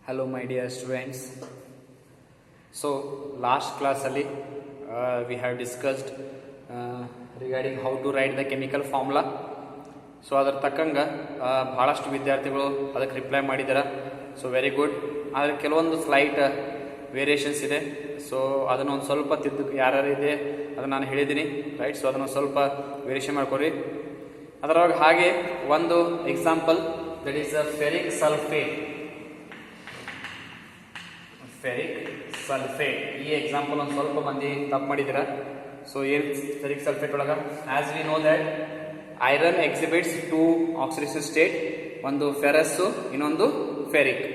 Hello my dear students. So last class ali we have discussed regarding how to write the chemical formula. So ಅದರ ತಕ್ಕಂಗೆ ಭಾಳಷ್ಟು ವಿದ್ಯಾರ್ಥಿಗಳು ಅದಕ್ಕೆ reply ಮಾಡಿದ್ದಾರೆ. So very good. ಆದರೆ ಕೆಲವೊಂದು ಸ್ಲೈಟ್ ವೇರಿಯೇಷನ್ಸ್ ಇದೆ. ಸೊ ಅದನ್ನು ಒಂದು ಸ್ವಲ್ಪ ಯಾರ್ಯಾರು ಇದೆ ಅದನ್ನು ನಾನು ಹೇಳಿದ್ದೀನಿ, ರೈಟ್. ಸೊ ಅದನ್ನು ಸ್ವಲ್ಪ ವೇರಿಯೇಷನ್ ಮಾಡ್ಕೊರಿ. ಅದರೊಳಗೆ ಹಾಗೆ ಒಂದು example, that is ferric sulphate. Ferric sulphate ಈ ಎಕ್ಸಾಂಪಲ್ ಒಂದು ಸ್ವಲ್ಪ ಮಂದಿ ತಪ್ಪು ಮಾಡಿದ್ದೀರಾ. ಸೊ ಏನು ಫೆರಿಕ್ ಸಲ್ಫೇಟ್ ಒಳಗೆ, as we know that iron exhibits two oxidation state, ಒಂದು ಫೆರಸ್ ಇನ್ನೊಂದು ಫೆರಿಕ್.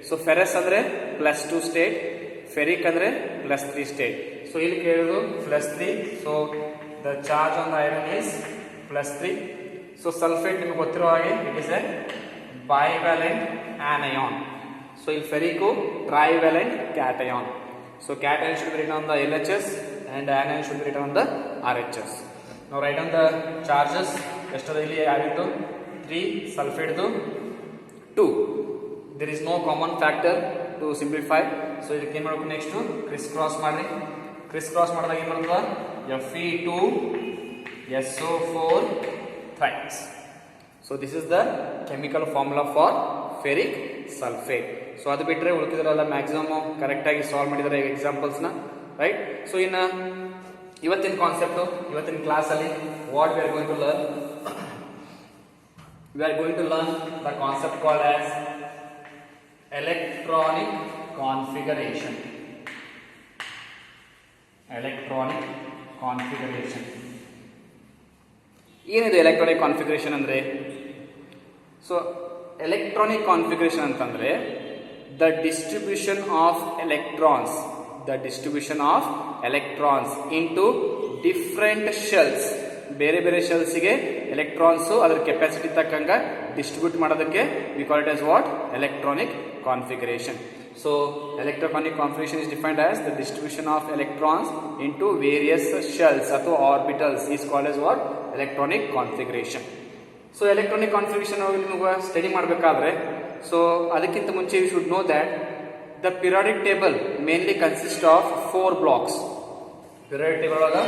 ಸೊ ಫೆರಸ್ ಅಂದ್ರೆ +2 ಸ್ಟೇಟ್, ಫೆರಿಕ್ ಅಂದ್ರೆ +3 ಸ್ಟೇಟ್. ಸೊ ಇಲ್ಲಿ ಕೇಳೋದು +3. So the charge on the iron is +3. So sulphate ನಿಮಗೆ ಗೊತ್ತಿರೋ ಹಾಗೆ it is a bivalent anion. So ಇಲ್ಲಿ ferric trivalent cation. So cation should be written on the LHS and anion should be written on the RHS. Now write down the charges. ಎಷ್ಟರ ಇಲ್ಲಿ ಆಗಿತ್ತು 3, ಸಲ್ಫೇಟ್ದು 2. there is no common factor to simplify. So ಇದಕ್ಕೆ ಏನು ಮಾಡಬೇಕು, next criss cross ಮಾಡಿ. Criss cross ಮಾಡಿದಾಗ ಏನು ಬರ್ತದೆ, Fe2SO4 thrice. So this is the chemical formula for ferric sulphate. So ಅದು ಬಿಟ್ಟರೆ ಉಳಿದಿದ್ರಲ್ಲ ಮ್ಯಾಕ್ಸಿಮಮ್ ಕರೆಕ್ಟಾಗಿ ಸಾಲ್ವ್ ಮಾಡಿದ್ದಾರೆ ಎಕ್ಸಾಂಪಲ್ಸ್ನ, ರೈಟ್. ಸೊ ಇನ್ನು ಇವತ್ತಿನ ಕಾನ್ಸೆಪ್ಟು, ಇವತ್ತಿನ ಕ್ಲಾಸಲ್ಲಿ what we are going to learn, we are going to learn the concept called as electronic configuration. Electronic configuration. ಏನಿದೆ electronic configuration ಅಂದರೆ? ಸೊ ಎಲೆಕ್ಟ್ರಾನಿಕ್ ಕಾನ್ಫಿಗರೇಷನ್ ಅಂತಂದರೆ the distribution of electrons, into different shells. ಬೇರೆ ಬೇರೆ ಶೆಲ್ಸ್ಗೆ electrons ಅದರ capacity ತಕ್ಕಂಗೆ distribute ಮಾಡೋದಕ್ಕೆ we call it as what, electronic configuration. So electronic configuration is defined as the distribution of electrons into various shells ಅಥವಾ orbitals is called as what, electronic configuration. So electronic configuration ನಿಮಗೆ study ಮಾಡಬೇಕಾದ್ರೆ, so ಅದಕ್ಕಿಂತ ಮುಂಚೆ you should know that the periodic table mainly consist of 4 blocks. Periodic table ಒಳಗ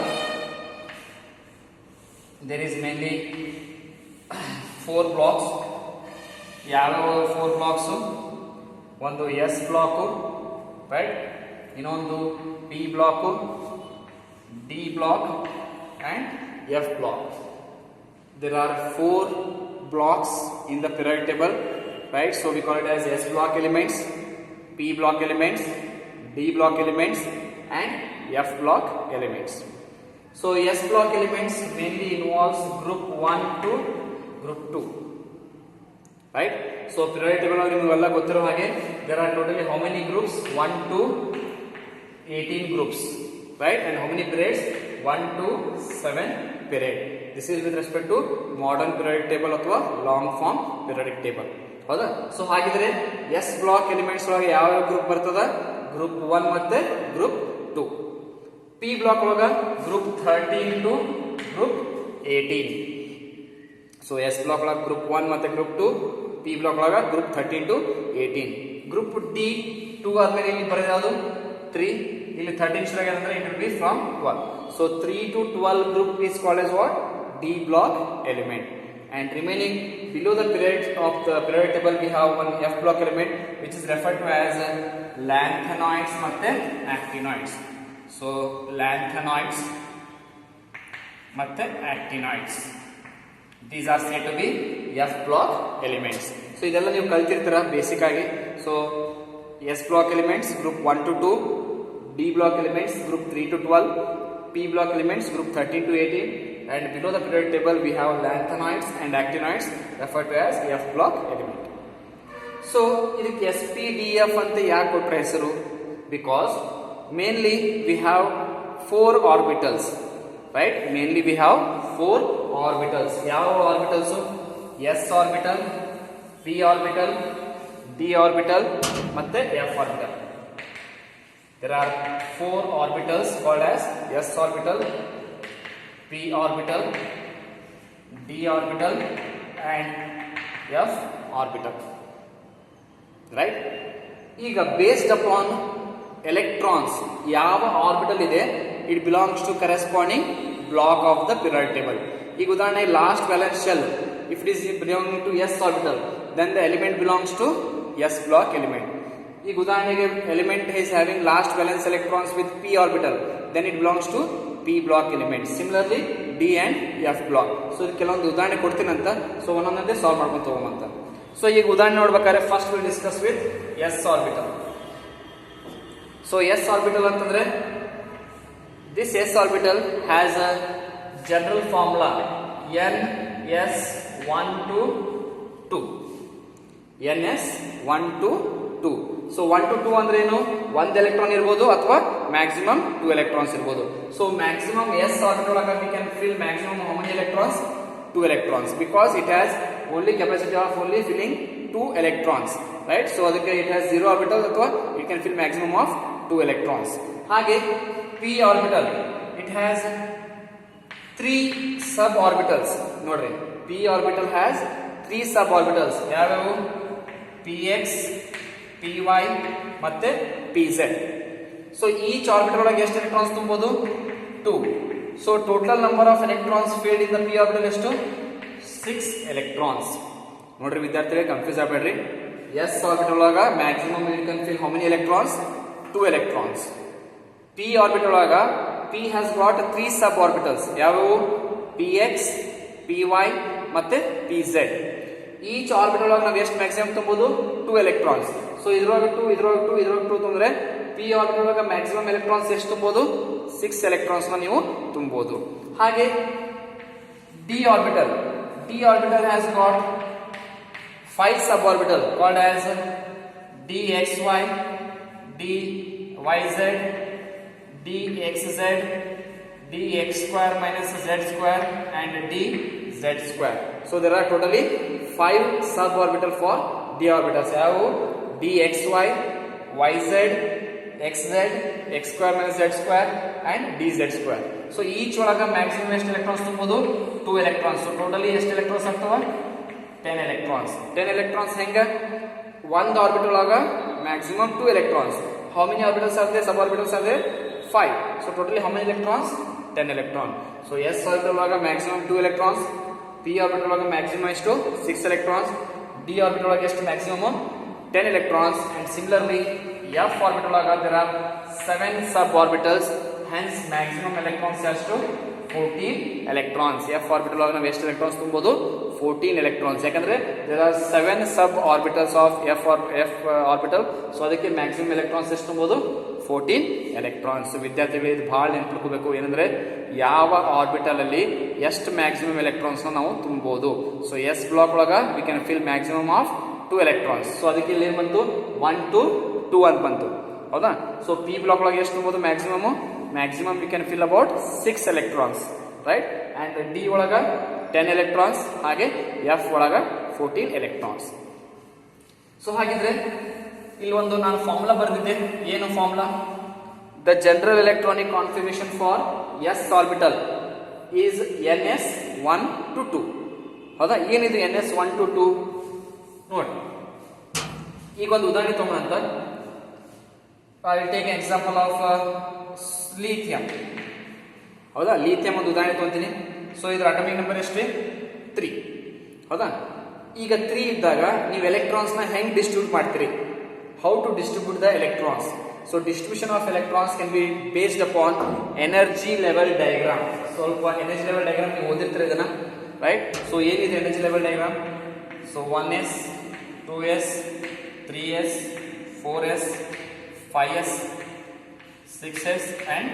there is mainly 4 blocks. ಯಾವ 4 blocks? ಒಂದು S block, right, ಇನ್ನೊಂದು P block, D block and F block. there are 4 blocks in the periodic table, right? So we call it as S block elements, P block elements, D block elements and F block elements. So S block elements mainly involves group 1 to group 2, right? So periodic table ಅಲ್ಲಿ ನಿಮಗೆಲ್ಲ ಗೊತ್ತಿರೋ ಹಾಗೆ there are totally how many groups, 1 to 18 groups, right? And how many periods, 1 to 7 period. This is with respect to modern periodic table ಅಥವಾ long form periodic table, ಹೌದಾ? So ಹಾಗಿದ್ರೆ S block elements ಒಳಗೆ ಯಾವ group ಬರ್ತದ, group 1 ಮತ್ತೆ group 2. P block ಒಳಗ group 13 to group 18. So S block ಒಳಗ group 1 ಮತ್ತೆ ಗ್ರೂಪ್ 2, P ಬ್ಲಾಕ್ ಒಳಗ ಗ್ರೂಪ್ 13 ಟು 18. ಗ್ರೂಪ್ D 2 ಆದ್ಮೇಲೆ ಇಲ್ಲಿ ಬರೋದು ಯಾವುದು, 3. ಇಲ್ಲಿ 13 ಶುರು ಆಗಿದೆ ಅಂದ್ರೆ it will be from 12. So 3 to 12 group is called as what, D block element. And remaining below the period of the periodic table we have one F block element which is referred to as lanthanoids ಮತ್ತೆ actinoids. So lanthanoids ಮತ್ತೆ actinoids, these are said to be F block elements. So ಇದೆಲ್ಲ ನೀವು ಕಲ್ತಿರ್ತೀರ basic ಆಗಿ. So S block elements group 1 to 2, D block elements group 3 to 12, P block elements group 13 to 18, and below the periodic table we have lanthanoids and actinoids referred to as F block element. So ಇದಕ್ಕೆ SPDF ಅಂತ ಯಾಕೆ ಕೊಟ್ರೆ ಹೆಸರು, because mainly we have 4 orbitals, right? Mainly we have 4 orbitals. ಯಾವ orbitals? S orbital, P orbital, D orbital ಮತ್ತೆ F orbital. there are 4 orbitals called as S orbital, P orbital, D orbital and F orbital, right? ಈಗ based upon electrons ಯಾವ orbital ಇದೆ, it belongs to corresponding block of the periodic table. ಈಗ ಉದಾಹರಣೆ last valence shell, if it is belonging to S orbital, then the element belongs to S block element. ಈಗ ಉದಾಹರಣೆಗೆ element is having last valence electrons with P orbital, then it belongs to P block element. Similarly D and F block. So ಕೆಲವೊಂದು ಉದಾಹರಣೆ ಕೊಡ್ತೀನಂತ, so ಒಂದೊಂದೇ solve ಮಾಡ್ಕೊಂಡು ತಗೊಂಬಂತ. So ಈಗ ಉದಾಹರಣೆ ನೋಡ್ಬೇಕಾದ್ರೆ first will discuss with S orbital. So S orbital ಅಂತಂದ್ರೆ this s orbital has a general formula ns1 to 2. ns1 to 2. So 1 to 2 ಅಂದ್ರೆ ಏನು, ಒಂದು ಎಲೆಕ್ಟ್ರಾನ್ ಇರ್ಬೋದು ಅಥವಾ ಮ್ಯಾಕ್ಸಿಮಮ್ 2 ಎಲೆಕ್ಟ್ರಾನ್ಸ್ ಇರ್ಬೋದು. ಸೊ ಮ್ಯಾಕ್ಸಿಮಮ್ ಎಸ್ ಆರ್ಬಿಟಲ್ ಆಗ we can fill maximum how many electrons? 2 electrons, because it has only capacity of only filling 2 electrons, right? So ಅದಕ್ಕೆ it has 0 orbital ಅಥವಾ it can fill maximum of 2 electrons. ಹಾಗೆ p orbital, it has 3 suborbitals. ನೋಡ್ರಿ, p orbital has 3 suborbitals. ಯಾವ್ಯಾವು? px, py ಮತ್ತೆ pz. So each orbital ಒಳಗೆ ಎಷ್ಟು electrons ತುಂಬಬಹುದು? 2. So total number of electrons field in the p orbital ಎಷ್ಟು? 6 electrons. ನೋಡ್ರಿ ವಿದ್ಯಾರ್ಥಿಗಳೇ, ಕನ್ಫ್ಯೂಸ್ ಆಗಬೇಡ್ರಿ. s orbital ಒಳಗ maximum it can fill how many electrons? 2 electrons. p orbital ಒಳಗ p has got 3 suborbitals. ಯಾವ್ಯಾವು? px, py ಮತ್ತೆ pz. Each orbital ಒಳಗೆ ನಾವು ಎಷ್ಟು ಮ್ಯಾಕ್ಸಿಮಮ್ ತುಂಬಬಹುದು? 2 electrons. ಸೊ ಇದ್ರೊಳಗೆ 2, ಇದ್ರೊಳಗೆ 2, ಇದ್ರೊಳಗೆ 2 ತುಂಬಿದ್ರೆ p ಆರ್ಬಿಟಲ್ ಒಳಗೆ ಮ್ಯಾಕ್ಸಿಮಮ್ ಎಲೆಕ್ಟ್ರಾನ್ಸ್ ಎಷ್ಟು ತುಂಬಬಹುದು? 6 electrons ನ ನೀವು ತುಂಬಬಹುದು. ಹಾಗೆ d orbital, d orbital has got 5 suborbital called as dxy, dyz, dxz, dx square minus z square and dz square. So there are totally 5 suborbital for d orbitals. ಯಾವು? dxy, yz, xz, x square minus z square and dz square. So each ಒಳಗ maximum ಎಷ್ಟು electrons ತುಂಬಬಹುದು? 2 electrons. So totally ಎಷ್ಟು electrons ಆಗ್ತವ? 10 electrons. 10 electrons ಹೆಂಗ? ಒಂದು orbital ಒಳಗ maximum 2 electrons. How many orbitals are there? Suborbitals are there? 5. So totally how many electrons? 10 electrons. So s orbital ಒಳಗ maximum 2 electrons, p orbital ಒಳಗ maximum ಎಷ್ಟು? 6 electrons, d orbital ಒಳಗ ಎಷ್ಟು maximum? 10 electrons. And similarly f orbital ಒಳಗ there are 7 suborbitals, hence maximum electrons ಎಷ್ಟು? 14 electrons. f orbital ಒಳಗ ನಾವು ಎಷ್ಟು electrons ತುಂಬಬಹುದು? 14 electrons. ಯಾಕಂದ್ರೆ there are 7 suborbitals of f orbital. So ಅದಕ್ಕೆ maximum electrons ಎಷ್ಟು ತುಂಬಬಹುದು? 14 electrons. ವಿದ್ಯಾರ್ಥಿಗಳು ಇದು ಬಹಳ ನೆನಪಿಟ್ಕೋಬೇಕು. ಏನಂದ್ರೆ ಯಾವ ಆರ್ಬಿಟಲ್ ಅಲ್ಲಿ ಎಷ್ಟು ಮ್ಯಾಕ್ಸಿಮಮ್ ಎಲೆಕ್ಟ್ರಾನ್ಸ್ ನಾವು ತುಂಬಬಹುದು. ಸೊ ಎಸ್ ಬ್ಲಾಕ್ ಒಳಗ we can fill maximum of 2 electrons. So ಅದಕ್ಕೆ ಇಲ್ಲಿ ಏನು ಬಂತು? 1 to 2 ಅಂತ ಬಂತು, ಹೌದಾ? ಸೊ ಪಿ ಬ್ಲಾಕ್ ಒಳಗೆ ಎಷ್ಟು ತುಂಬಬಹುದು maximum we can fill about 6 electrons, right? And D ಒಳಗ 10 electrons, ಹಾಗೆ ಎಫ್ ಒಳಗ 14 electrons. ಸೊ ಹಾಗಿದ್ರೆ ಇಲ್ಲಿ ಒಂದು ನಾನು ಫಾರ್ಮುಲಾ ಬರೆದಿದ್ದೆ. ಏನು formula? The general electronic configuration for S orbital is ns1 to 2. ಹೌದಾ? ಏನಿದು ns1 to 2? ನೋಡಿ, ಈಗ ಒಂದು ಉದಾಹರಣೆ ತಗೊಂಡಂತ I will take example of lithium. ಹೌದಾ? ಲಿಥಿಯಂ ಒಂದು ಉದಾಹರಣೆ ತಗೊಂತೀನಿ. ಸೊ ಇದ್ರ ಅಟಮಿಕ್ ನಂಬರ್ ಎಷ್ಟು? 3. ಹೌದಾ? ಈಗ 3 ಇದ್ದಾಗ ನೀವು ಎಲೆಕ್ಟ್ರಾನ್ಸ್ ನ ಹೆಂಗ್ ಡಿಸ್ಟ್ರಿಬ್ಯೂಟ್ ಮಾಡ್ತೀರಿ? How to distribute the electrons? So distribution of electrons can be based upon energy level diagram. ಸ್ವಲ್ಪ energy level diagram ನೀವು ಓದಿರ್ತೀರ ಇದನ್ನ, right? So ಏನಿದೆ energy level diagram? So 1s, 2s, 3s, 4s, 5s, 6s and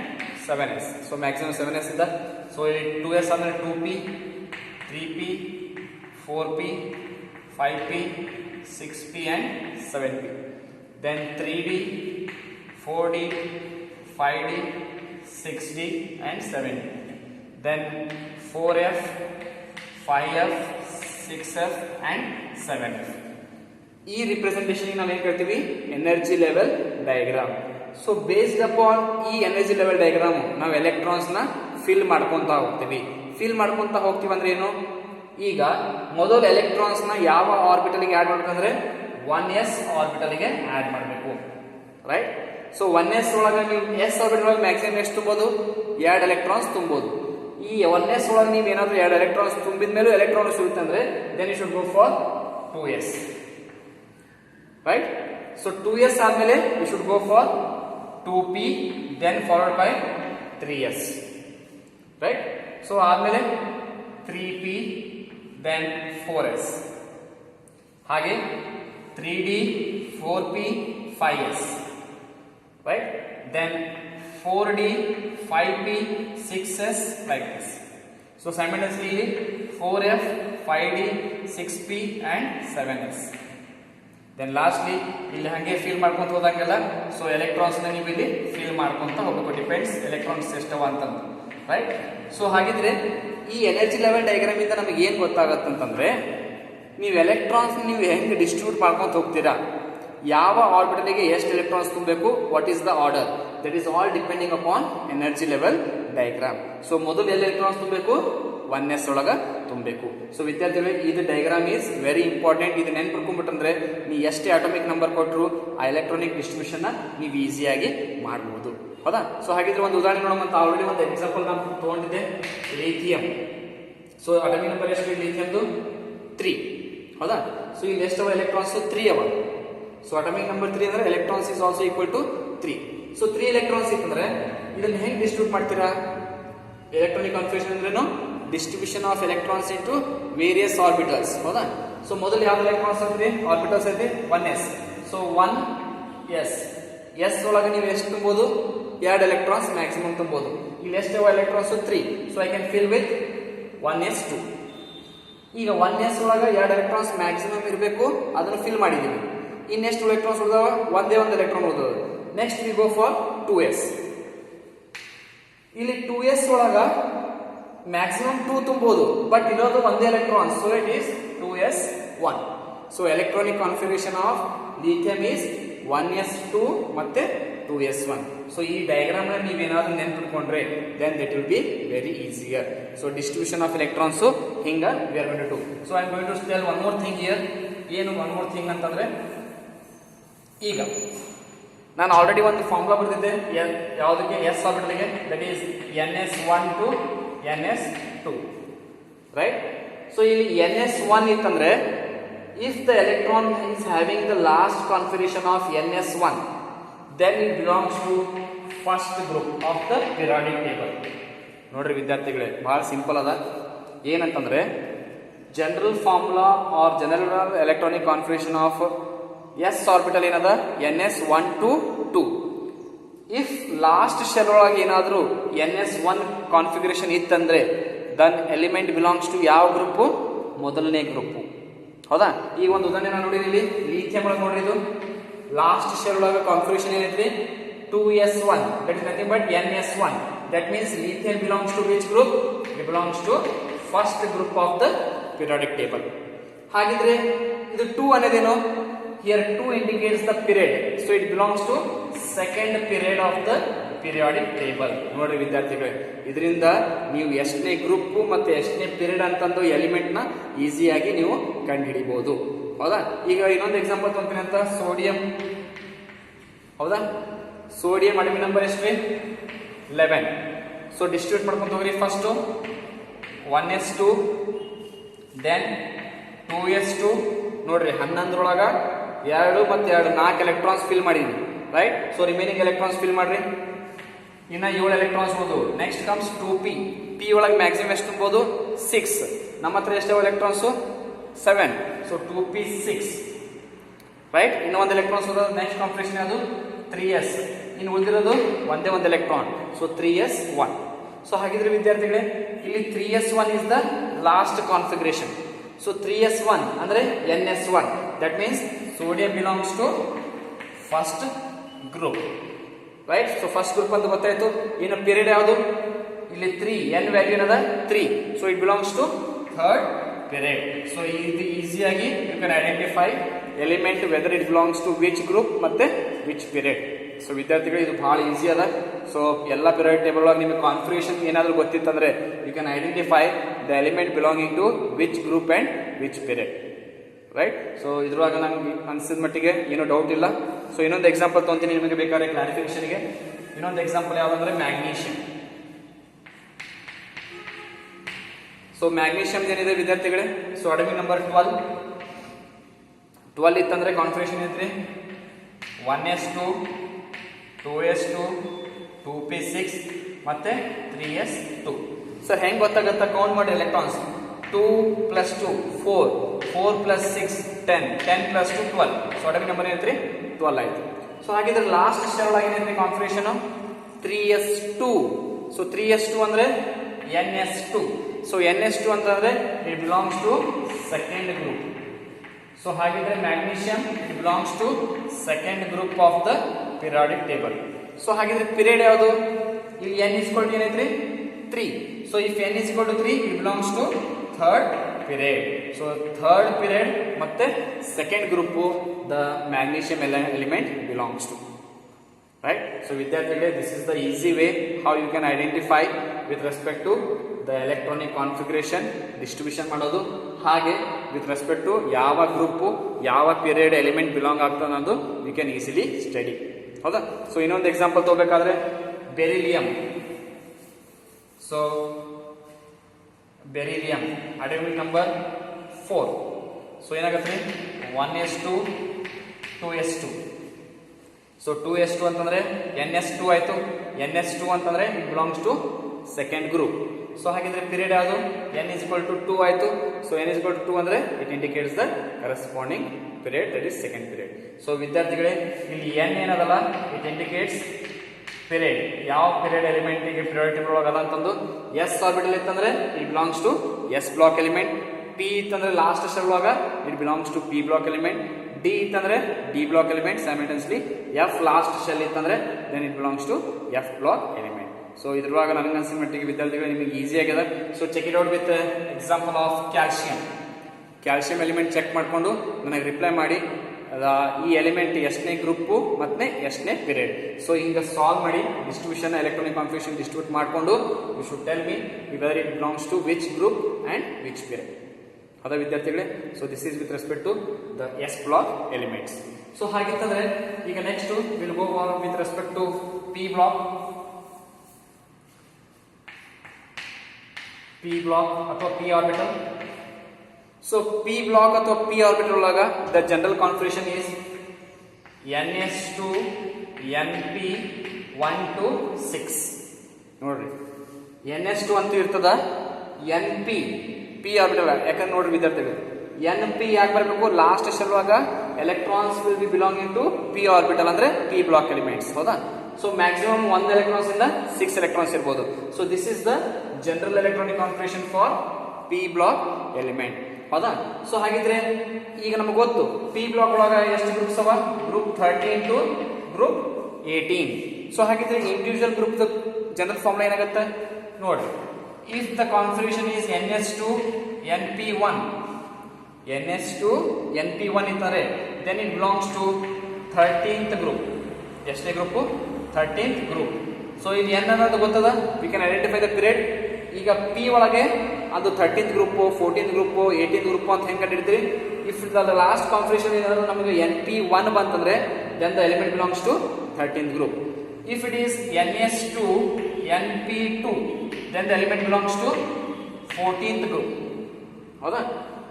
7s. So maximum 7s ಇದೆ. So 2s ಅಂದ್ರೆ 2p, 3p, 4p, 5p, 6p and 7p. Then 3d, 4d, 5d, 6d and 7d. Then 4f, 5f, 6f and 7f. ಈ representation ನಾವು ಏನು ಕರಿತೀವಿ? Energy level diagram. So based upon ಈ energy level diagram ನಾವು electrons ನ fill ಮಾಡ್ಕೊಂತ ಹೋಗ್ತೀವಿ. ಅಂದ್ರೆ ಏನು? ಈಗ ಮೊದಲು ಎಲೆಕ್ಟ್ರಾನ್ಸ್ ನ ಯಾವ ಆರ್ಬಿಟಲ್ ಗೆ ಆಡ್ ಮಾಡ್ಬೇಕಂದ್ರೆ 1s ಆರ್ಬಿಟಲ್ಗೆ ಆಡ್ ಮಾಡಬೇಕು, ರೈಟ್. ಸೊ 1s ಒಳಗೆ ನೀವು s ಆರ್ಬಿಟಲ್ ಒಳಗೆ ಮ್ಯಾಕ್ಸಿಮಮ್ ಎಷ್ಟು ತುಂಬೋದು, 2 ಎಲೆಕ್ಟ್ರಾನ್ಸ್ ತುಂಬೋದು. ಈ 1s ಒಳಗೆ ನೀವು ಏನಾದರೂ 2 ಎಲೆಕ್ಟ್ರಾನ್ಸ್ ತುಂಬಿದ ಮೇಲೂ ಎಲೆಕ್ಟ್ರಾನ್ ಸಿಗುತ್ತೆ ಅಂದ್ರೆ then you should go for 2s, right. So 2s ಆದ್ಮೇಲೆ you should go for 2p then followed by 3s, right. So ಆದ್ಮೇಲೆ 3p ದೆನ್ 4s, ಹಾಗೆ 3d 4p 5s, right. Then 4d 5p 6s like this. So simultaneously 4f 5d 6p and 7s. Then lastly ಇಲ್ಲಿ ಹಾಗೆ fill ಮಾಡ್ಕೊಂತ ಹೋದಂಗೆಲ್ಲ so electrons ನ ನೀವು ಇಲ್ಲಿ fill ಮಾಡ್ಕೊಂತ ಹೋಗಬೇಕು, ಡಿಪೆಂಡ್ಸ್ ಎಲೆಕ್ಟ್ರಾನ್ಸ್ ಎಷ್ಟವ ಅಂತಂದು, ರೈಟ್. ಸೊ ಹಾಗಿದ್ರೆ ಈ ಎನರ್ಜಿ ಲೆವೆಲ್ ಡಯಾಗ್ರಾಮ್ ಇಂದ ನಮಗೆ ಏನ್ ಗೊತ್ತಾಗತ್ತಂತಂದ್ರೆ ನೀವು ಎಲೆಕ್ಟ್ರಾನ್ಸ್ ನೀವು ಹೆಂಗೆ ಡಿಸ್ಟ್ರಿಬ್ಯೂಟ್ ಮಾಡ್ಕೊಂತ ಹೋಗ್ತೀರಾ, ಯಾವ ಆರ್ಬಿಟಲ್ಗೆ ಎಷ್ಟು ಎಲೆಕ್ಟ್ರಾನ್ಸ್ ತುಂಬಬೇಕು, what is the order, that is all depending upon energy level diagram. So ಮೊದಲು ಎಲ್ಲ ಎಲೆಕ್ಟ್ರಾನ್ಸ್ ತುಂಬಬೇಕು, 1s ಒಳಗ ತುಂಬಬೇಕು. ಸೊ ವಿದ್ಯಾರ್ಥಿಗಳು ಇದು ಡಯಾಗ್ರಾಮ್ ಈಸ್ ವೆರಿ ಇಂಪಾರ್ಟೆಂಟ್. ಇದು ನೆನ್ಪಿಟ್ಕೊಂಡ್ಬಿಟ್ಟಂದ್ರೆ ನೀವು ಎಷ್ಟೇ ಅಟೋಮಿಕ್ ನಂಬರ್ ಕೊಟ್ಟರು ಆ ಎಲೆಕ್ಟ್ರಾನಿಕ್ ಡಿಸ್ಟ್ರಿಬ್ಯೂಷನ್ ನೀವು ಈಸಿಯಾಗಿ ಮಾಡಬಹುದು, ಹೌದಾ. ಸೊ ಹಾಗಿದ್ರೆ ಒಂದು ಉದಾಹರಣೆ ನೋಡೋಣ ಅಂತ ಆಲ್ರೆಡಿ ಒಂದು ಎಕ್ಸಾಂಪಲ್ ನಾನು ತಗೊಂಡಿದ್ದೆ, ಲಿಥಿಯಂ. ಸೊ ಅಟೋಮಿಕ್ ನಂಬರ್ ಎಷ್ಟು ಲಿಥಿಯಂದು 3, ಹೌದಾ. ಸೊ ಇಲ್ಲಿ ಎಷ್ಟವ ಎಲೆಕ್ಟ್ರಾನ್ಸ್ 3 ಅವ. ಸೊ ಅಟೋಮಿಕ್ ನಂಬರ್ 3 ಅಂದ್ರೆ electrons is also equal to 3. So 3 electrons ಇತ್ತಂದ್ರೆ ಇದನ್ನ ಹೆಂಗ್ ಡಿಸ್ಟ್ರಿಬ್ಯೂಟ್ ಮಾಡ್ತೀರಾ, ಎಲೆಕ್ಟ್ರಾನಿಕ್ ಕಾನ್ಫಿಗರೇಷನ್ ಅಂದ್ರೇನು, distribution of electrons into various orbitals, ಹೌದಾ. ಸೊ ಮೊದಲು ಯಾವ ಎಲೆಕ್ಟ್ರಾನ್ಸ್ ಐತಿ, ಆರ್ಬಿಟಲ್ಸ್ ಐತಿ 1s. ಸೊ 1s s ಒಳಗೆ ನೀವು ಎಷ್ಟು ತುಂಬೋದು, 2 ಎಲೆಕ್ಟ್ರಾನ್ಸ್ ಮ್ಯಾಕ್ಸಿಮಮ್ ತುಂಬೋದು. ಇಲ್ಲಿ ಎಷ್ಟು electrons 3. So I can fill with 1s2. ಈಗ 1s ಒಳಗೆ 2 ಎಲೆಕ್ಟ್ರಾನ್ಸ್ ಮ್ಯಾಕ್ಸಿಮಮ್ ಇರಬೇಕು, ಅದನ್ನು ಫಿಲ್ ಮಾಡಿದೀವಿ. ಇನ್ನೆಷ್ಟು ಎಲೆಕ್ಟ್ರಾನ್ಸ್ ಉಳಿದಾವ, ಒಂದೇ ಒಂದು ಎಲೆಕ್ಟ್ರಾನ್ ಉಳಿದವ. Next we go for 2s. ಇಲ್ಲಿ 2s ಒಳಗ ಮ್ಯಾಕ್ಸಿಮಮ್ 2 ತುಂಬಬಹುದು, ಬಟ್ ಇರೋದು ಒಂದೇ electron, so it is 2s1. So electronic configuration of lithium is 1s2 ಮತ್ತೆ 2s1. ಸೊ ಈ ಡಯಾಗ್ರಾಮ್ ನ ನೀವೇನಾದ್ರೂ ನೆನ್ಪಿಟ್ಕೊಂಡ್ರೆ then that will be very easier. So distribution of electrons ಹಿಂಗ we are going to do. So I am going to tell one more thing here. ಏನು one more thing ಅಂತಂದ್ರೆ, ಈಗ ನಾನು already ಒಂದು ಫಾರ್ಮುಲಾ ಬರೆದಿದ್ದೆ ಯಾವುದಕ್ಕೆ, ಎಸ್ ಆರ್ಬಿಟಲ್ಗೆ, that is ns1 to ns2, right. So ಇಲ್ಲಿ ns1 ಇತ್ತಂದ್ರೆ if the electron is having the last configuration of ns1 then it belongs to first group of the periodic table. ನೋಡ್ರಿ ವಿದ್ಯಾರ್ಥಿಗಳೇ, ಬಹಳ simple ಅದ. ಏನಂತಂದ್ರೆ general formula or general electronic configuration of S orbital ಏನದ, ns1 to 2. If last shell ಒಳಗೆ ಏನಾದರೂ ns1 configuration ಇತ್ತಂದ್ರೆ Dhan element belongs to ಯಾವ ಗ್ರೂಪ್, ಮೊದಲನೇ ಗ್ರೂಪ್, ಹೌದಾ. ಈಗ ಒಂದು ಉದಾಹರಣೆ ನಾನು ನೋಡಿರಿ, ಇಲ್ಲಿ ಲಿಥಿಯಂ ಒಳಗೆ ನೋಡ್ರಿ, ಇದು ಲಾಸ್ಟ್ ಶೆಲ್ ಒಳಗೆ configuration ಏನೈತ್ರಿ 2s1, that is nothing but ns1. that means lithium belongs to which group, it belongs to first group of the periodic table. ಹಾಗಿದ್ರೆ ಇದು 2 ಅನ್ನೋದೇನು, here 2 indicates the period, so it belongs to second period of the periodic table. ನೋಡ್ರಿ ವಿದ್ಯಾರ್ಥಿಗಳೇ, ಇದರಿಂದ ನೀವು ಎಷ್ಟನೇ group ಮತ್ತೆ ಎಷ್ಟನೇ period ಅಂತಂದು ಎಲಿಮೆಂಟ್ ನ ಈಸಿಯಾಗಿ ನೀವು ಕಂಡುಹಿಡಿಬಹುದು, ಹೌದಾ. ಈಗ ಇನ್ನೊಂದು ಎಕ್ಸಾಂಪಲ್ ತೊಗೊಂತೀನಿ ಅಂತ, ಸೋಡಿಯಂ, ಹೌದಾ. ಸೋಡಿಯಂ ಅಟಮಿಕ್ ನಂಬರ್ ಎಷ್ಟು, 11. ಸೊ ಡಿಸ್ಟ್ರಿಬ್ಯೂಟ್ ಮಾಡ್ಕೊಂಡು ಹೋಗ್ರಿ. First 1s2 then 2s2. ನೋಡ್ರಿ 11ರೊಳಗ 2 ಮತ್ತೆ 2 4 ಎಲೆಕ್ಟ್ರಾನ್ಸ್ ಫಿಲ್ ಮಾಡಿದ್ವಿ, right. So remaining electrons fill ಮಾಡ್ರಿ. ಇನ್ನ 7 ಎಲೆಕ್ಟ್ರಾನ್ಸ್ ಉಳಿದು. Next comes 2p. p ಒಳಗೆ ಮ್ಯಾಕ್ಸಿಮಮ್ ಎಷ್ಟು ತುಂಬೋದು, 6. ನಮ್ಮ ಹತ್ರ ಎಷ್ಟು ಎಲೆಕ್ಟ್ರಾನ್ಸ್ 7. So 2p6, right. ಇನ್ನು ಒಂದು ಎಲೆಕ್ಟ್ರಾನ್ಸ್ ಉಳಿದು. ನೆಕ್ಸ್ಟ್ ಕಾನ್ಫಿಗರೇಷನ್ ಅದು 3s. ಇನ್ನು ಉಳಿದಿರೋದು ಒಂದೇ ಒಂದು ಎಲೆಕ್ಟ್ರಾನ್, ಸೊ 3s1. ಸೊ ಹಾಗಿದ್ರೆ ವಿದ್ಯಾರ್ಥಿಗಳೇ, ಇಲ್ಲಿ 3s1 is the last configuration. So 3s1 ಅಂದ್ರೆ ns1, that means sodium belongs to first group, right. So first group ಅಂತ ಗೊತ್ತಾಯ್ತು. ಇನ್ನು ಪೀರಿಯಡ್ ಯಾವುದು, ಇಲ್ಲಿ 3, n ವ್ಯಾಲ್ಯೂ ಏನದ 3, so it belongs to third period. So ಇದು ಈಸಿಯಾಗಿ you can identify element whether it belongs to which group ಮತ್ತೆ which period. So ವಿದ್ಯಾರ್ಥಿಗಳು ಇದು ಬಹಳ ಈಸಿ ಅದ. ಸೊ ಎಲ್ಲ ಪೀರಿಯಡ್ ಟೇಬಲ್ ಒಳಗೆ ನಿಮಗೆ ಕಾನ್ಫಿಗರೇಷನ್ ಏನಾದರೂ ಗೊತ್ತಿತ್ತಂದ್ರೆ you can identify the element belonging to which group and which period. Right. So ಇದ್ರೊಳಗೆ ನಂಗೆ ಅನ್ಸಿದ ಮಟ್ಟಿಗೆ ಏನೋ ಡೌಟ್ ಇಲ್ಲ. ಸೊ ಇನ್ನೊಂದು ಎಕ್ಸಾಂಪಲ್ ತೊಗೊಂತೀನಿ ನಿಮಗೆ ಬೇಕಾದ್ರೆ ಕ್ಲಾರಿಫಿಕೇಶನ್ಗೆ. ಇನ್ನೊಂದು ಎಕ್ಸಾಂಪಲ್ ಯಾವುದಂದ್ರೆ ಮ್ಯಾಗ್ನೀಷಿಯಂ. ಸೊ ಮ್ಯಾಗ್ನೀಷಿಯಂ ಏನಿದೆ ವಿದ್ಯಾರ್ಥಿಗಳೇ, ಸೊ ಅಟಮಿಕ್ ನಂಬರ್ 12 ಇತ್ತಂದ್ರೆ ಕಾನ್ಫಿಗರೇಷನ್ ಐತ್ರಿ 1s2 2s2 2p6 ಮತ್ತೆ 3s2. ಸೊ ಹೆಂಗ್ ಗೊತ್ತಾಗತ್ತ ಕೌಂಟ್ ಮಾಡಿ ಎಲೆಕ್ಟ್ರಾನ್ಸ್. 2 + 2 4 4 + 6 10 10 + 2 12. ಸೊ ಅಟಮಿಕ್ ನಂಬರ್ ಏನೈತ್ರಿ 12 ಆಯ್ತು. ಸೊ ಹಾಗಿದ್ರೆ ಲಾಸ್ಟ್ ಶೆಲ್ ಒಳಗೆ ಏನೈತ್ರಿ ಕಾನ್ಫಿಗರೇಷನ್ 3s2. ಸೊ 3s2 ಅಂದ್ರೆ ns2. ಸೊ ns2 ಅಂತಂದ್ರೆ it belongs to second group. So ಹಾಗಿದ್ರೆ magnesium it belongs to second group of the periodic table. So ಹಾಗಿದ್ರೆ period ಯಾವುದು? ಇಲ್ಲಿ n = ಏನೈತ್ರಿ 3. So if n = 3 it belongs to third period. So third period ಮತ್ತೆ second group the magnesium element belongs to. Right. So ವಿದ್ಯಾರ್ಥಿಗಳೇ, this is the easy way how you can identify with respect to the electronic configuration distribution ಮಾಡೋದು, ಹಾಗೆ with respect to ಯಾವ group ಯಾವ period element belong ಆಗ್ತದೆ ಅನ್ನೋದು you can easily study. ಹೌದಾ? So ಇನ್ನೊಂದು example ತಗೋಬೇಕಾದ್ರೆ beryllium. So beryllium atomic number 4. So ಏನಾಗತ್ತೆ 1s2 2s2. ಸೊ 2s2 ಅಂತಂದ್ರೆ ns2 ಆಯ್ತು. ns2 ಅಂತಂದ್ರೆ it belongs to second group. So ಹಾಗಿದ್ರೆ ಪೀರಿಯಡ್ ಯಾವುದು? n = 2 ಆಯ್ತು. ಸೊ n = 2 ಅಂದ್ರೆ it indicates the corresponding period, that is second period. So ವಿದ್ಯಾರ್ಥಿಗಳೇ, ಇಲ್ಲಿ n ಏನದಲ್ಲ ಇಟ್ ಇಂಡಿಕೇಟ್ಸ್ ಪೀರಿಯಡ್, ಯಾವ ಪೀರಿಯಡ್ ಎಲಿಮೆಂಟ್ ಗೆ ಪ್ರಿಯಾರಿಟಿ ಒಳಗದ ಅಂತಂದು. s ಆರ್ಬಿಟಲ್ ಇತ್ತಂದ್ರೆ it belongs to s block element. p ಇತ್ತಂದ್ರೆ ಲಾಸ್ಟ್ ಶೆಲ್ ಒಳಗ it belongs to p block element. d ಇತ್ತಂದ್ರೆ d block element simultaneously. f last shell ಇತ್ತಂದ್ರೆ then it belongs to f block element. So ಇದ್ರೊಳಗೆ ನನಗೆ ಅನ್ಸಿದ ಮಟ್ಟಿಗೆ ವಿದ್ಯಾರ್ಥಿಗಳು ನಿಮಗೆ ಈಸಿ ಆಗಿದೆ. So check it out with example of calcium. Calcium element check ಮಾಡಿಕೊಂಡು ನನಗೆ ರಿಪ್ಲೈ ಮಾಡಿ ಈ ಎಲಿಮೆಂಟ್ ಎಷ್ಟನೇ ಗ್ರೂಪ್ ಮತ್ತೆ ಎಷ್ಟನೇ ಪೀರಿಯಡ್. ಸೊ ಹಿಂಗೆ ಸಾಲ್ವ್ ಮಾಡಿ ಡಿಸ್ಟ್ರಿಬ್ಯೂಷನ್ ಎಲೆಕ್ಟ್ರಾನಿಕ್ ಕಾನ್ಫಿಗರೇಷನ್ ಡಿಸ್ಟ್ರಿಬ್ಯೂಟ್ ಮಾಡಿಕೊಂಡು you should tell me whether it belongs to which group and which period. ಹೌದಾ ವಿದ್ಯಾರ್ಥಿಗಳೇ? So this is with respect to the s block elements. So ಹಾಗಿತ್ತಂದ್ರೆ ಈಗ next will go with respect to P block. P block ಅಥವಾ p orbital. So p block ಅಥವಾ p orbital ಒಳಗ the general configuration is ns2 np 1 to 6. ನೋಡ್ರಿ ns2 ಅಂತ ಇರ್ತದ. np P orbital ಯಾಕಂದ್ರೆ ನೋಡ್ರಿ ವಿದ್ಯಾರ್ಥಿಗಳು, np ಯಾಕೆ ಬರಬೇಕು? ಲಾಸ್ಟ್ ಶೆಲ್ ಒಳಗ electrons will be belonging to P orbital ಅಂದ್ರೆ ಪಿ ಬ್ಲಾಕ್ ಎಲಿಮೆಂಟ್ಸ್. ಹೌದಾ? ಸೊ ಮ್ಯಾಕ್ಸಿಮಮ್ 1 ಎಲೆಕ್ಟ್ರಾನ್ಸ್ ಇಂದ 6 ಎಲೆಕ್ಟ್ರಾನ್ಸ್ ಇರಬಹುದು. So this is the general electronic configuration for P block element. ಹೌದಾ? ಸೊ ಹಾಗಿದ್ರೆ ಈಗ ನಮಗೆ ಗೊತ್ತು ಪಿ ಬ್ಲಾಕ್ ಒಳಗ ಎಷ್ಟು ಗ್ರೂಪ್ಸ್ ಅವ? Group 13 to group 18. ಸೊ ಹಾಗಿದ್ರೆ ಇಂಡಿವಿಜುವಲ್ ಗ್ರೂಪ್ ಜನರಲ್ ಫಾರ್ಮುಲಾ ಏನಾಗುತ್ತೆ ನೋಡಿ. If the configuration is ns2 np1 ns2 np1 ಇದ್ದರೆ then it belongs to 13th group. ಎಷ್ಟನೇ ಗ್ರೂಪ್? 13th group. ಸೊ ಇಲ್ಲಿ n ಅನ್ನೋದು ಗೊತ್ತದ, we can identify the period. ಈಗ P ಒಳಗೆ ಅದು 13th group 14th group 18th group ಅಂತ ಹೆಂಗೆ ಕಂಡಿಡ್ತೀರಿ? ಇಫ್ ದ ಲಾಸ್ಟ್ ಕಾನ್ಫಿಗರೇಷನ್ ಏನಾದ್ರು ನಮಗೆ np1 ಬಂತಂದ್ರೆ then the element belongs to 13th group. If it is ns2 np2 then the element belongs to 14th group. ಹೌದಾ?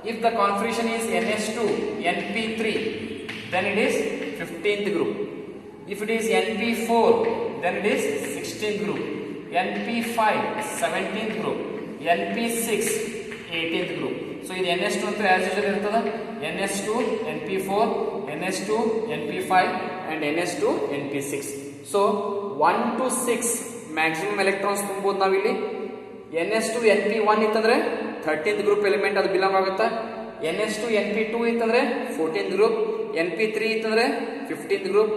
if the configuration is ns2 np3 then it is 15th group. if it is np4 then it is 16th group. np5 17th group. np6 18th group. so ಇದು ns2 ಅಂತ as usual ಇರ್ತದ. ns2 np4 ns2 np5 and ns2 np6. so 1 to 6 maximum electrons ತುಂಬಬಹುದು ನಾವಿಲ್ಲಿ. ns2 np1 ಇತ್ತಂದ್ರೆ 13th group element ಅದು belong ಆಗುತ್ತಾ. ns2 np2 ಇತ್ತಂದ್ರೆ 14th group. np3 ಇತ್ತಂದ್ರೆ 15th ಗ್ರೂಪ್.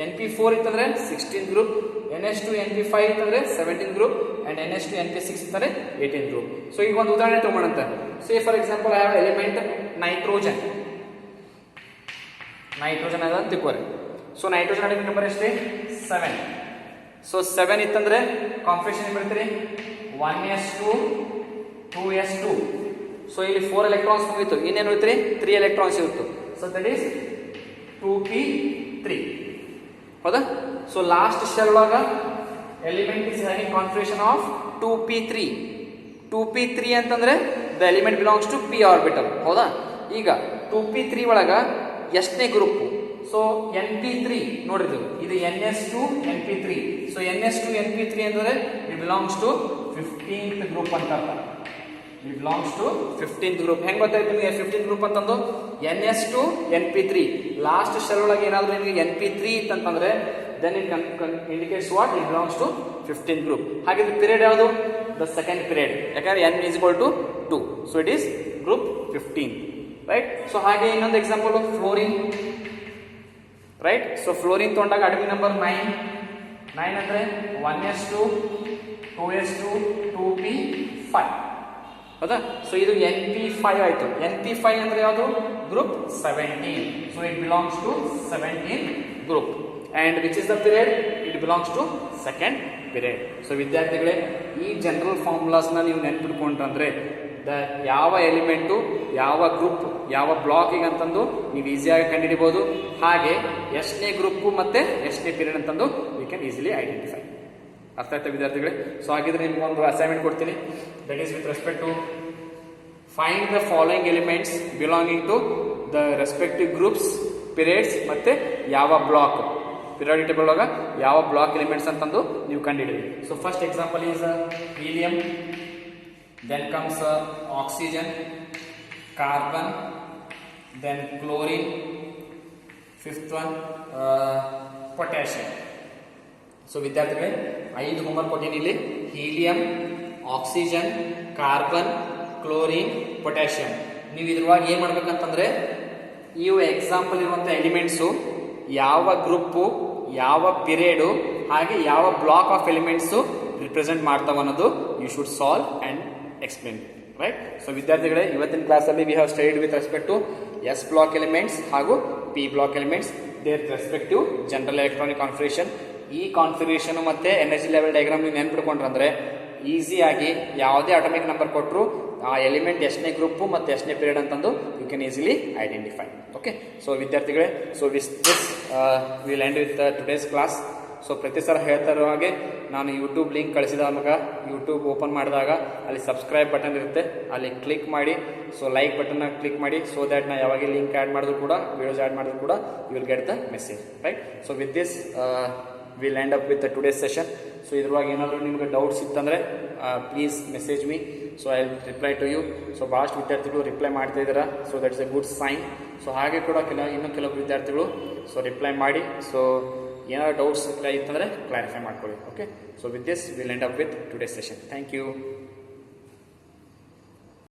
np4 ಇತ್ತಂದ್ರೆ 16th ಗ್ರೂಪ್. ns2 np5 ಇತ್ತಂದ್ರೆ 17th group and ns2 np6 ಇತ್ತಂದ್ರೆ 18th ಗ್ರೂಪ್. ಸೊ ಈಗ ಒಂದು ಉದಾಹರಣೆ ತಗೊಳ್ಳೋಣ. Say for example I have element nitrogen. Nitrogen ಅದ ತಿಳ್ಕೋರಿ. ಸೊ ನೈಟ್ರೋಜನ್ ಅಟಮಿಕ್ ನಂಬರ್ ಎಷ್ಟೇ? 7. ಸೊ 7 ಇತ್ತಂದ್ರೆ ಕಾನ್ಫಿಗರೇಷನ್ ಬರ್ತೀರಿ 1s2 2s2 ಸೊ ಇಲ್ಲಿ 4 ಎಲೆಕ್ಟ್ರಾನ್ಸ್ ಮುಗಿತು, ಇನ್ನೇನು ಉಳಿತ್ರಿ 3 ಎಲೆಕ್ಟ್ರಾನ್ಸ್ ಇತ್ತು. So that is 2p3. ಹೌದಾ? ಸೊ ಲಾಸ್ಟ್ ಶೆಲ್ ಒಳಗ element is having configuration of 2p3. 2p3 ಅಂತಂದ್ರೆ the element belongs to p orbital. ಹೌದಾ? ಈಗ 2p3 ಒಳಗ ಎಷ್ಟನೇ ಗ್ರೂಪ್? ಸೊ np3 ನೋಡಿದ್ರು, ಇದು ns2 np3. So ns2 np3 ಅಂದ್ರೆ it belongs to 15th group ಅಂತ ಅರ್ಥ. It belongs to 15th group. ಹೆಂಗ್ ಗೊತ್ತಾಯ್ತು ನಿಮಗೆ 15th ಗ್ರೂಪ್ ಅಂತಂದು? ns2 np3 ಲಾಸ್ಟ್ ಶೆಲ್ ಒಳಗೆ ಏನಾದ್ರು ನಿಮಗೆ np3 ಅಂತಂದ್ರೆ then it indicates what? It belongs to 15th group. ಹಾಗಿದ್ರೆ ಪೀರಿಯಡ್ ಯಾವುದು? The second period. ಯಾಕಂದ್ರೆ n is equal to 2. So it is group 15. Right? So ಹಾಗೆ ಇನ್ನೊಂದು example fluorine. Right? So fluorine ತಗೊಂಡಾಗ ಅಟಮಿಕ್ ನಂಬರ್ 9. 9 ಅಂದ್ರೆ 1s2 2s2 2p5. ಹೌದಾ? So ಇದು np5 ಆಯ್ತು. np5 ಅಂದ್ರೆ ಯಾವುದು? Group 17. So it belongs to 17th group. And which is the period? It belongs to second period. So ವಿದ್ಯಾರ್ಥಿಗಳೇ, ಈ general ಫಾರ್ಮುಲಾಸ್ನ ನೀವು ನೆನ್ಪಿಟ್ಕೊಂಡ್ರೆ ಯಾವ ಎಲಿಮೆಂಟು ಯಾವ ಗ್ರೂಪ್ ಯಾವ ಬ್ಲಾಕಿಗೆ ಅಂತಂದು ನೀವು ಈಸಿಯಾಗಿ ಕಂಡುಹಿಡಿಬಹುದು. ಹಾಗೆ ಎಷ್ಟನೇ ಗ್ರೂಪ್ ಮತ್ತೆ ಎಷ್ಟನೇ ಪೀರಿಯಡ್ ಅಂತಂದು ಯು ಕ್ಯಾನ್ ಈಸಿಲಿ ಐಡೆಂಟಿಫೈ. ಅರ್ಥ ಆಯ್ತಾ ವಿದ್ಯಾರ್ಥಿಗಳೇ? ಸೊ ಹಾಗಿದ್ರೆ ನಿಮ್ಗೊಂದು ಅಸೈನ್ಮೆಂಟ್ ಕೊಡ್ತೀನಿ. That is with respect to find the following elements belonging to the respective groups, periods ಮತ್ತೆ ಯಾವ ಬ್ಲಾಕ್, ಪಿರಿಯಾಡಿಕ್ ಟೇಬಲ್ ಒಳಗ ಯಾವ ಬ್ಲಾಕ್ ಎಲಿಮೆಂಟ್ಸ್ ಅಂತಂದು ನೀವು ಕಂಡುಹಿಡಿದ್ರಿ. So first example is helium, then comes oxygen, carbon, then chlorine, fifth one potassium. So ವಿದ್ಯಾರ್ಥಿಗಳೇ, 5 homework ಕೊಟ್ಟಿನಿ ಇಲ್ಲಿ. Helium, oxygen, carbon, chlorine, potassium. ನೀವು ಇದ್ರೊಳಗೆ ಏನ್ ಮಾಡ್ಬೇಕಂತಂದ್ರೆ ಇವು ಎಕ್ಸಾಂಪಲ್ ಇರುವಂತ ಎಲಿಮೆಂಟ್ಸು ಯಾವ ಗ್ರೂಪು ಯಾವ ಪಿರಿಯಡು ಹಾಗೆ ಯಾವ ಬ್ಲಾಕ್ ಆಫ್ ಎಲಿಮೆಂಟ್ಸು ರಿಪ್ರೆಸೆಂಟ್ ಮಾಡ್ತಾವ ಅನ್ನೋದು you should solve and explain. Right? So ವಿದ್ಯಾರ್ಥಿಗಳೇ, ಇವತ್ತಿನ ಕ್ಲಾಸಲ್ಲಿ we have studied with respect to S block elements ಹಾಗೂ p block elements, their respective general electronic configuration. ಈ ಕಾನ್ಫಿಗರೇಷನ್ ಮತ್ತೆ ಎನರ್ಜಿ ಲೆವೆಲ್ ಡಯಾಗ್ರಾಮ್ ನೀವು ನೆನ್ಪಿಟ್ಕೊಂಡ್ರೆ ಈಸಿಯಾಗಿ ಯಾವುದೇ ಅಟಮಿಕ್ ನಂಬರ್ ಕೊಟ್ಟರು ಆ ಎಲಿಮೆಂಟ್ ಎಷ್ಟನೇ ಗ್ರೂಪು ಮತ್ತು ಎಷ್ಟನೇ ಪೀರಿಯಡ್ ಅಂತಂದು you can easily identify. Okay? So ವಿದ್ಯಾರ್ಥಿಗಳೇ, so this will end with today's class. So ಪ್ರತಿ ಸಲ ಹೇಳ್ತಾ ಇರೋ ಹಾಗೆ ನಾನು ಯೂಟ್ಯೂಬ್ ಲಿಂಕ್ ಕಳಿಸಿದಾಗ ಯೂಟ್ಯೂಬ್ ಓಪನ್ ಮಾಡಿದಾಗ ಅಲ್ಲಿ ಸಬ್ಸ್ಕ್ರೈಬ್ ಬಟನ್ ಇರುತ್ತೆ, ಅಲ್ಲಿ ಕ್ಲಿಕ್ ಮಾಡಿ. ಸೊ ಲೈಕ್ ಬಟನ್ನ ಕ್ಲಿಕ್ ಮಾಡಿ, ಸೊ ದ್ಯಾಟ್ ನಾ ಯಾವಾಗ ಲಿಂಕ್ ಆ್ಯಡ್ ಮಾಡಿದ್ರು ಕೂಡ ವಿಡಿಯೋಸ್ ಆ್ಯಡ್ ಮಾಡಿದ್ರು ಕೂಡ you will get the message. Right? So with this will end up with today's session. So ಇದ್ರೊಳಗೆ ಏನಾದರೂ ನಿಮಗೆ ಡೌಟ್ಸ್ ಇತ್ತಂದರೆ please message me. So I will reply to you. So ಭಾಳಷ್ಟು ವಿದ್ಯಾರ್ಥಿಗಳು ರಿಪ್ಲೈ ಮಾಡ್ತಾ ಇದ್ದೀರಾ. So that is a good sign. So ಹಾಗೆ ಕೂಡ ಇನ್ನೂ ಕೆಲವು ವಿದ್ಯಾರ್ಥಿಗಳು ಸೊ ರಿಪ್ಲೈ ಮಾಡಿ. ಸೊ ಏನಾದ್ರು ಡೌಟ್ಸ್ ಇತ್ತಂದರೆ ಕ್ಲಾರಿಫೈ ಮಾಡ್ಕೊಳ್ಳಿ. Okay? So with this will end up with today's session. Thank you.